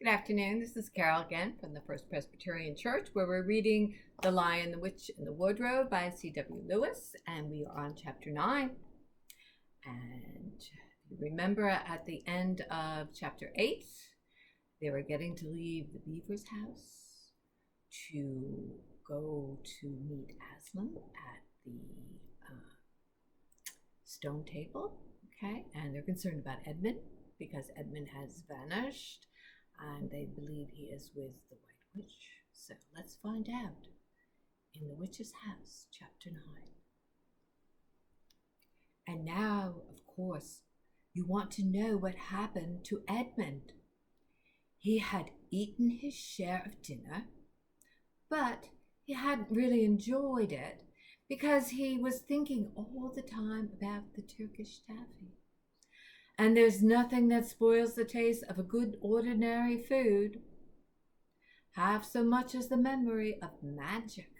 Good afternoon. This is Carol again from the First Presbyterian Church, where we're reading The Lion, the Witch, and the Wardrobe by C.W. Lewis, and we are on chapter 9. And you remember at the end of chapter 8, they were getting to leave the beaver's house to go to meet Aslan at the stone table, okay? And they're concerned about Edmund because Edmund has vanished. And they believe he is with the White Witch. So let's find out in The Witch's House, chapter 9. And now, of course, you want to know what happened to Edmund. He had eaten his share of dinner, but he hadn't really enjoyed it because he was thinking all the time about the Turkish taffy. And there's nothing that spoils the taste of a good ordinary food half so much as the memory of magic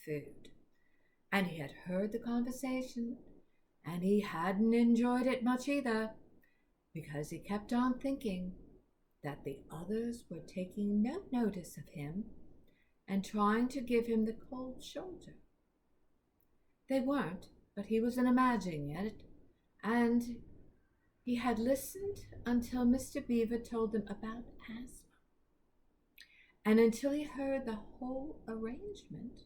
food. And he had heard the conversation, and he hadn't enjoyed it much either, because he kept on thinking that the others were taking no notice of him and trying to give him the cold shoulder. They weren't, but he wasn't imagining it, and he had listened until Mr. Beaver told him about Aslan, and until he heard the whole arrangement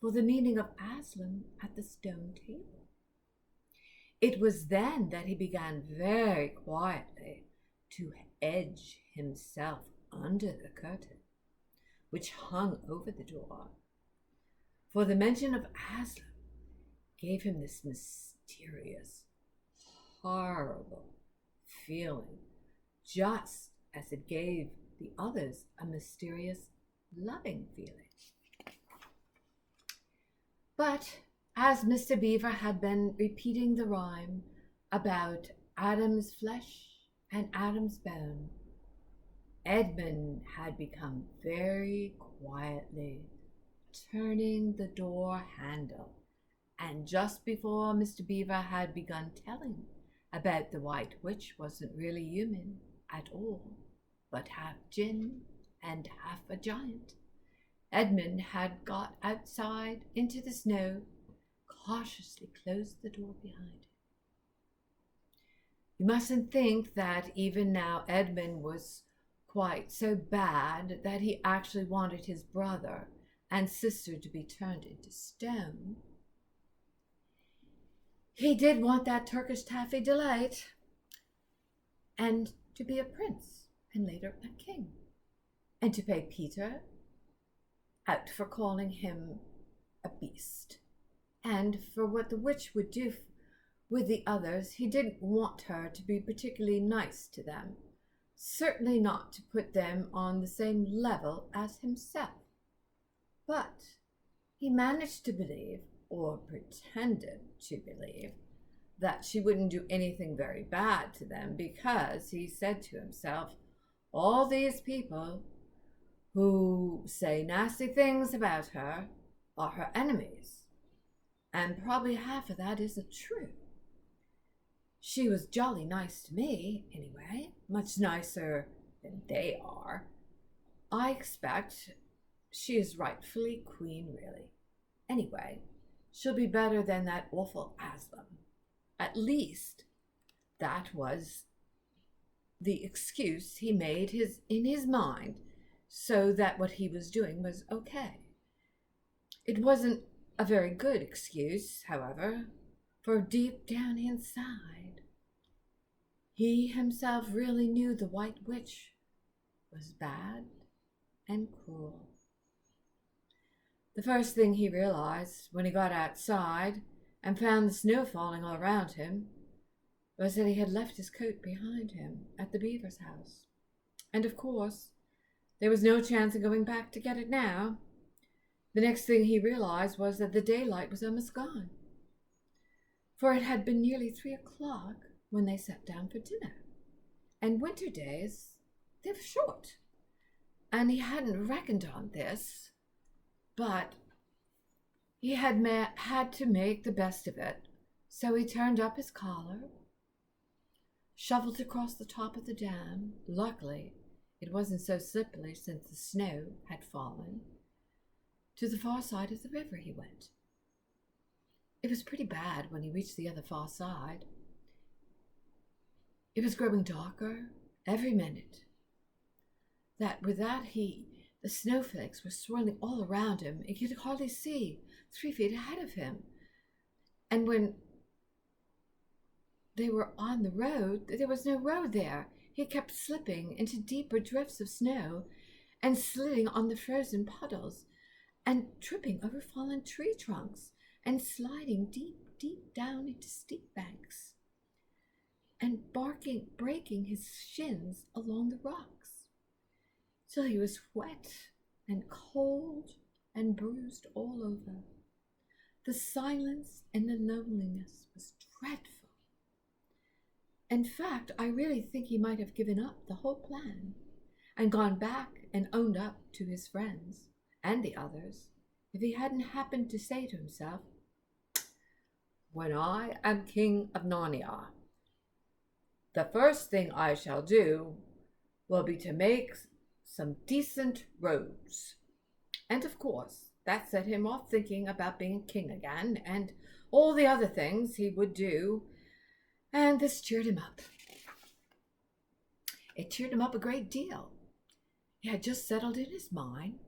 for the meeting of Aslan at the stone table. It was then that he began very quietly to edge himself under the curtain, which hung over the door, for the mention of Aslan gave him this mysterious, horrible feeling, just as it gave the others a mysterious, loving feeling. But as Mr. Beaver had been repeating the rhyme about Adam's flesh and Adam's bone, Edmund had become very quietly turning the door handle, and just before Mr. Beaver had begun telling about the White Witch wasn't really human at all, but half djinn and half a giant, Edmund had got outside into the snow, cautiously closed the door behind him. You mustn't think that even now Edmund was quite so bad that he actually wanted his brother and sister to be turned into stone. He did want that Turkish taffy delight, and to be a prince, and later a king, and to pay Peter out for calling him a beast, and for what the witch would do with the others. He didn't want her to be particularly nice to them, certainly not to put them on the same level as himself. But he managed to believe, or pretended to believe, that she wouldn't do anything very bad to them, because he said to himself, all these people who say nasty things about her are her enemies, and probably half of that isn't true. She was jolly nice to me, anyway, much nicer than they are. I expect she is rightfully queen, really. Anyway, she'll be better than that awful Aslan. At least that was the excuse he made in his mind, so that what he was doing was okay. It wasn't a very good excuse, however, for deep down inside, he himself really knew the White Witch was bad and cruel. The first thing he realized when he got outside and found the snow falling all around him was that he had left his coat behind him at the beaver's house. And of course, there was no chance of going back to get it now. The next thing he realized was that the daylight was almost gone, for it had been nearly 3 o'clock when they sat down for dinner. And winter days, they were short, and he hadn't reckoned on this, but he had to make the best of it. So he turned up his collar, shoveled across the top of the dam. Luckily, It wasn't so slippery since the snow had fallen. To the far side of the river he went. It was pretty bad when he reached the other far side. It was growing darker every minute. With that heat, the snowflakes were swirling all around him. He could hardly see 3 feet ahead of him. And when they were on the road, there was no road there. He kept slipping into deeper drifts of snow and sliding on the frozen puddles and tripping over fallen tree trunks and sliding deep, deep down into steep banks and breaking his shins along the rocks, till he was wet and cold and bruised all over. The silence and the loneliness was dreadful. In fact, I really think he might have given up the whole plan and gone back and owned up to his friends and the others if he hadn't happened to say to himself, "When I am king of Narnia, the first thing I shall do will be to make some decent roads." And of course, that set him off thinking about being king again and all the other things he would do, and this cheered him up. It cheered him up a great deal. He had just settled in his mind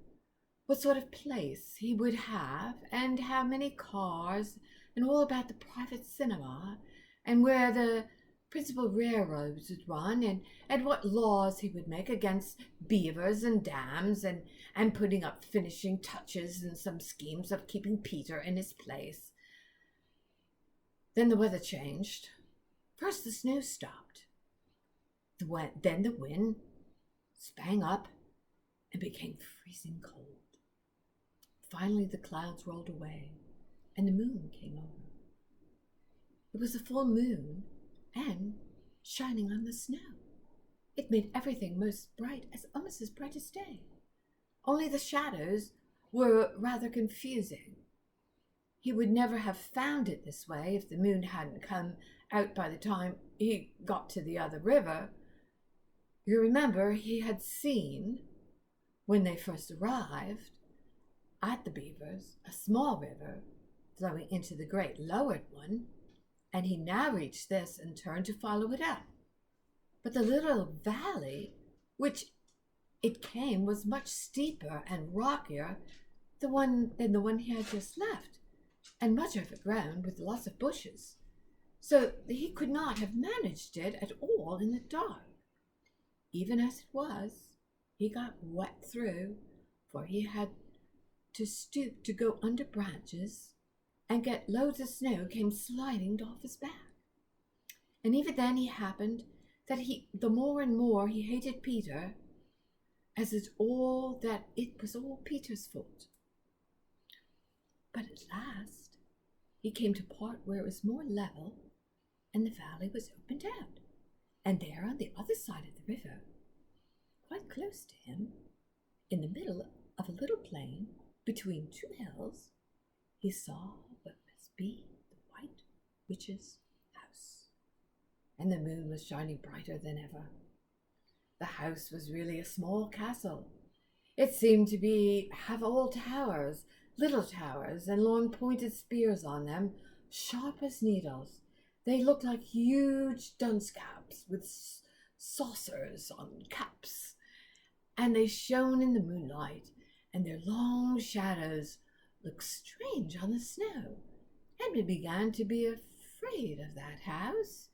what sort of place he would have and how many cars and all about the private cinema and where the principal railroads would run and what laws he would make against beavers and dams and putting up finishing touches and some schemes of keeping Peter in his place. Then the weather changed. First the snow stopped. Then the wind sprang up and became freezing cold. Finally the clouds rolled away and the moon came over. It was a full moon and shining on the snow. It made everything almost as bright as day. Only the shadows were rather confusing. He would never have found it this way if the moon hadn't come out by the time he got to the other river. You remember he had seen, when they first arrived at the Beavers, a small river flowing into the great lowered one, and he now reached this and turned to follow it up. But the little valley which it came was much steeper and rockier than the one he had just left, and much overgrown with lots of bushes, so he could not have managed it at all in the dark. Even as it was, he got wet through, for he had to stoop to go under branches and get loads of snow came sliding off his back. And even then it happened that the more and more he hated Peter, as it was all Peter's fault. But at last he came to a part where it was more level and the valley was opened out, and there on the other side of the river, quite close to him, in the middle of a little plain between 2 hills, he saw what must be the White Witch's house. And the moon was shining brighter than ever. The house was really a small castle. It seemed to have all towers, little towers, and long pointed spears on them, sharp as needles. They looked like huge dunce caps with saucers on caps, and they shone in the moonlight, and their long shadows looked strange on the snow. Edmund began to be afraid of that house,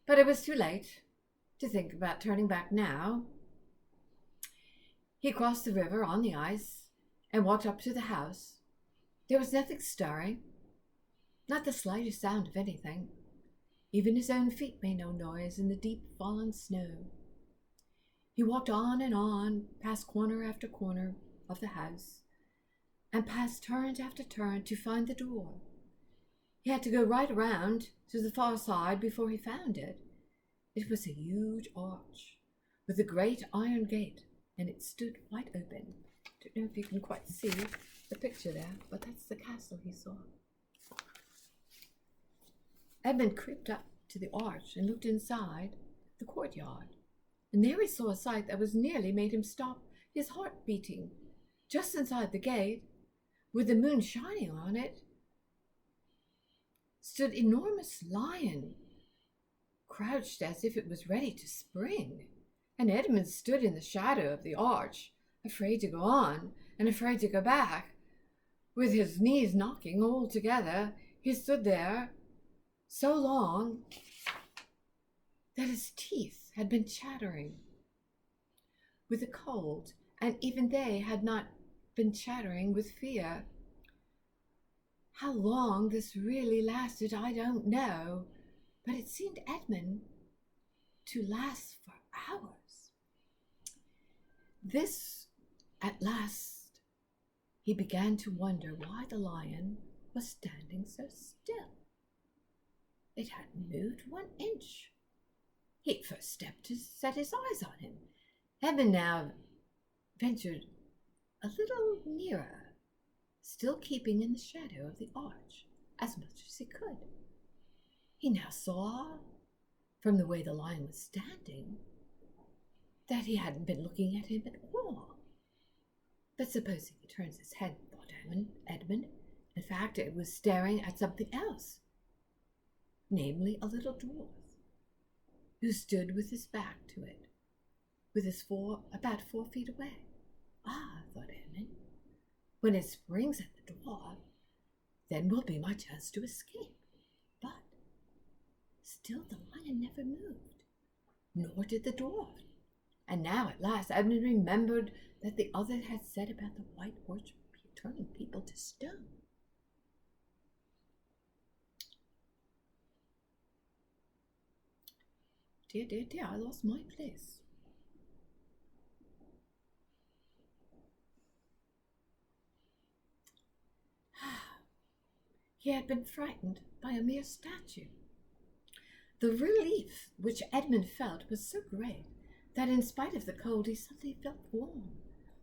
but it was too late to think about turning back now. He crossed the river on the ice and walked up to the house. There was nothing stirring, not the slightest sound of anything. Even his own feet made no noise in the deep fallen snow. He walked on, past corner after corner of the house, and past turn after turn to find the door. He had to go right around to the far side before he found it. It was a huge arch with a great iron gate, and it stood wide open. I don't know if you can quite see the picture there, but that's the castle he saw. Edmund crept up to the arch and looked inside the courtyard and there he saw a sight that was nearly made him stop his heart beating. Just inside the gate, with the moon shining on it, stood an enormous lion, crouched as if it was ready to spring. And Edmund stood in the shadow of the arch, afraid to go on and afraid to go back. With his knees knocking all together, he stood there so long that his teeth had been chattering with the cold, and even they had not been chattering with fear. How long this really lasted, I don't know, but it seemed Edmund to last for hours. This, at last, he began to wonder why the lion was standing so still. It hadn't moved 1 inch. He first stepped to set his eyes on him. Edmund now ventured a little nearer, still keeping in the shadow of the arch as much as he could. He now saw, from the way the lion was standing, that he hadn't been looking at him at all. But supposing he turns his head, thought Edmund, in fact, it was staring at something else, namely a little dwarf, who stood with his back to it, with his about 4 feet away. Ah, thought Edmund, when it springs at the dwarf, then will be my chance to escape. But still the lion never moved, nor did the dwarf. And now at last Edmund remembered that the other had said about the White Horse turning people to stone. Dear, I lost my place. He had been frightened by a mere statue. The relief which Edmund felt was so great that in spite of the cold he suddenly felt warm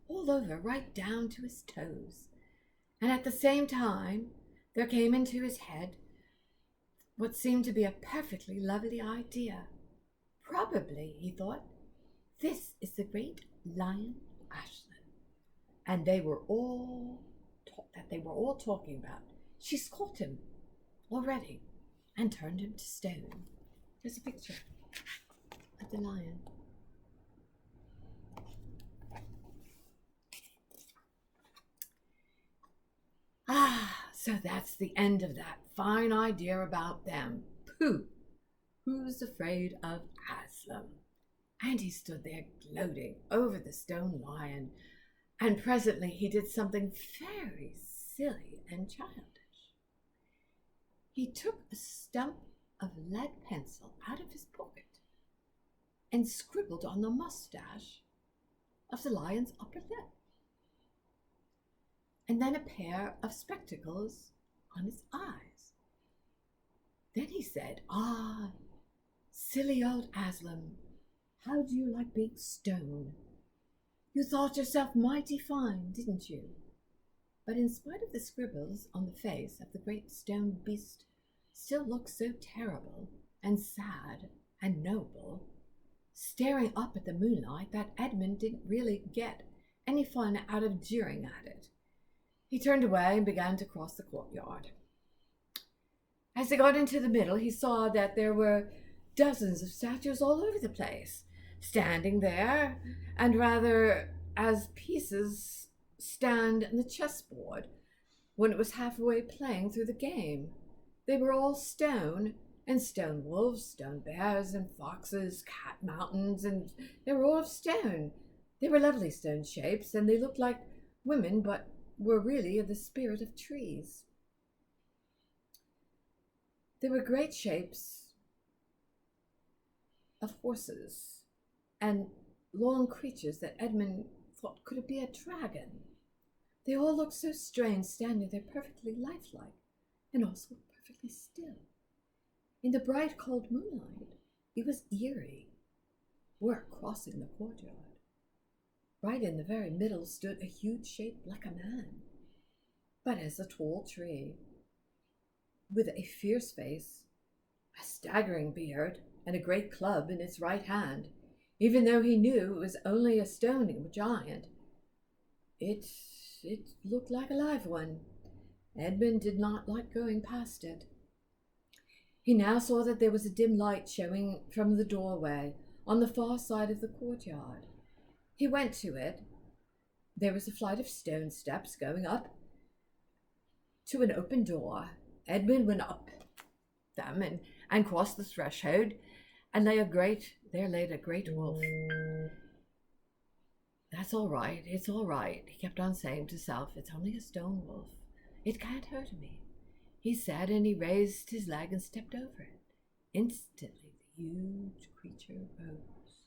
all over, right down to his toes. And at the same time there came into his head what seemed to be a perfectly lovely idea. Probably, he thought, this is the great lion Aslan, and they were all talking about. She's caught him already and turned him to stone. There's a picture of the lion. So that's the end of that fine idea about them. Pooh! Who's afraid of Aslan? And he stood there gloating over the stone lion, and presently he did something very silly and childish. He took a stump of lead pencil out of his pocket and scribbled on the mustache of the lion's upper lip, and then a pair of spectacles on his eyes. Then he said, "Ah, silly old Aslan, how do you like being stone? You thought yourself mighty fine, didn't you?" But in spite of the scribbles on the face of the great stone beast still looked so terrible and sad and noble, staring up at the moonlight, that Edmund didn't really get any fun out of jeering at it. He turned away and began to cross the courtyard. As he got into the middle, he saw that there were dozens of statues all over the place, standing there, and rather as pieces stand in the chessboard when it was halfway playing through the game. They were all stone, and stone wolves, stone bears, and foxes, cat mountains, and they were all of stone. They were lovely stone shapes, and they looked like women, but were really of the spirit of trees. There were great shapes of horses and long creatures that Edmund thought, could it be a dragon? They all looked so strange, standing there perfectly lifelike and also perfectly still. In the bright, cold moonlight, it was eerie, work crossing the courtyard. Right in the very middle stood a huge shape like a man, but as a tall tree, with a fierce face, a staggering beard, and a great club in its right hand. even though he knew it was only a stone giant. It looked like a live one. Edmund did not like going past it. He now saw that there was a dim light showing from the doorway on the far side of the courtyard. He went to it. There was a flight of stone steps going up to an open door. Edmund went up them and crossed the threshold, and there laid a great wolf. That's all right, it's all right, he kept on saying to himself. It's only a stone wolf. It can't hurt me, he said, and he raised his leg and stepped over it. Instantly, the huge creature rose,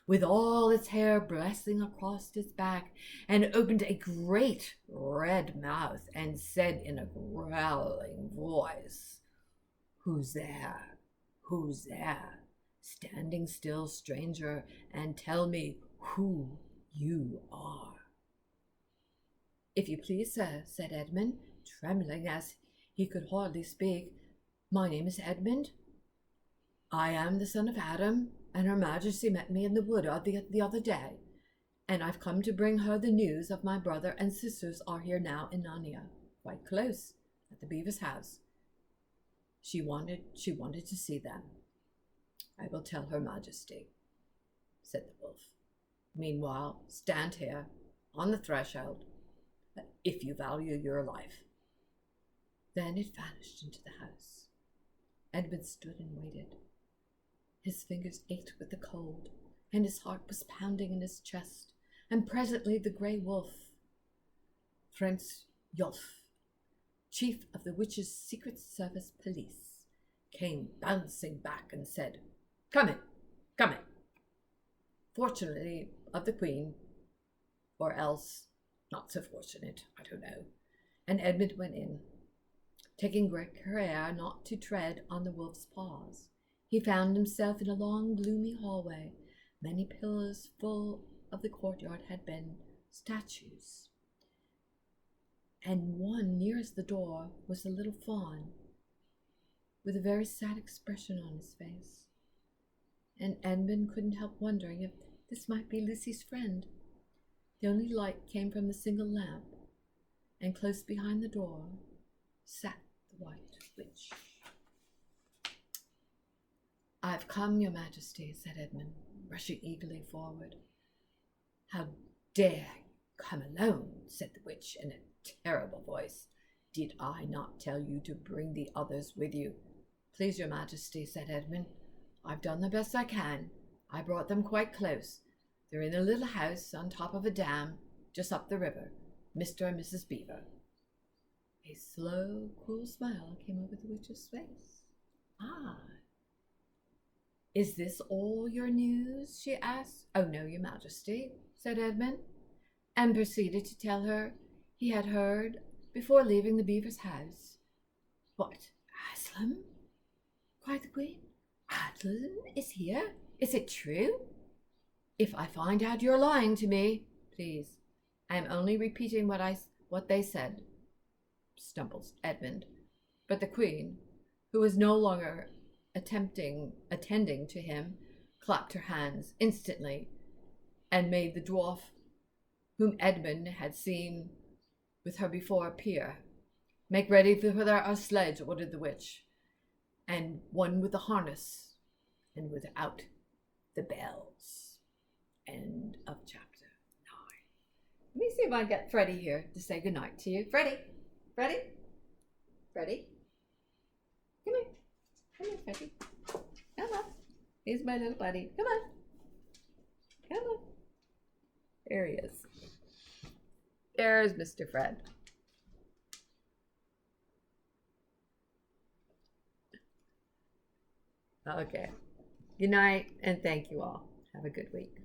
with all its hair bristling across its back, and opened a great red mouth and said in a growling voice, "Who's there? Who's there? Standing still, stranger, and tell me who you are." "If you please, sir," said Edmund, trembling as he could hardly speak. "My name is Edmund. I am the son of Adam, and Her Majesty met me in the wood the other day, and I've come to bring her the news of my brother and sisters are here now in Narnia, quite close, at the Beaver's house. She wanted to see them." "I will tell Her Majesty," said the wolf. "Meanwhile, stand here on the threshold, if you value your life." Then it vanished into the house. Edmund stood and waited. His fingers ached with the cold, and his heart was pounding in his chest, and presently the grey wolf, Prince Yulf, chief of the witches' Secret Service police, came bouncing back and said, "Come in, come in." Fortunately of the Queen, or else not so fortunate, I don't know, and Edmund went in, taking great care not to tread on the wolf's paws. He found himself in a long, gloomy hallway. Many pillars full of the courtyard had been statues, and one nearest the door was a little fawn with a very sad expression on his face. And Edmund couldn't help wondering if this might be Lucy's friend. The only light came from the single lamp, and close behind the door sat the White Witch. "I've come, Your Majesty," said Edmund, rushing eagerly forward. "How dare you come alone?" said the witch in a terrible voice. "Did I not tell you to bring the others with you?" "Please, Your Majesty," said Edmund, "I've done the best I can. I brought them quite close. They're in a little house on top of a dam just up the river. Mr. and Mrs. Beaver." A slow, cruel smile came over the witch's face. "Ah, is this all your news?" she asked. "Oh, no, Your Majesty," said Edmund, and proceeded to tell her he had heard before leaving the Beaver's house. "What, Aslan?" cried the Queen. "Aslan is here? Is it true?" "If I find out you're lying to me, please. I am only repeating what they said," stumbled Edmund. But the Queen, who was no longer attending to him, clapped her hands instantly and made the dwarf whom Edmund had seen with her before appear. "Make ready for our sledge," ordered the witch, "and one with the harness and without the bells." End of chapter 9. Let me see if I can get Freddie here to say goodnight to you. Freddie? Freddie? Freddie? Come here. Come here, Freddie. Come on. Here's my little buddy. Come on. Come on. There he is. There's Mr. Fred. Okay. Good night, and thank you all. Have a good week.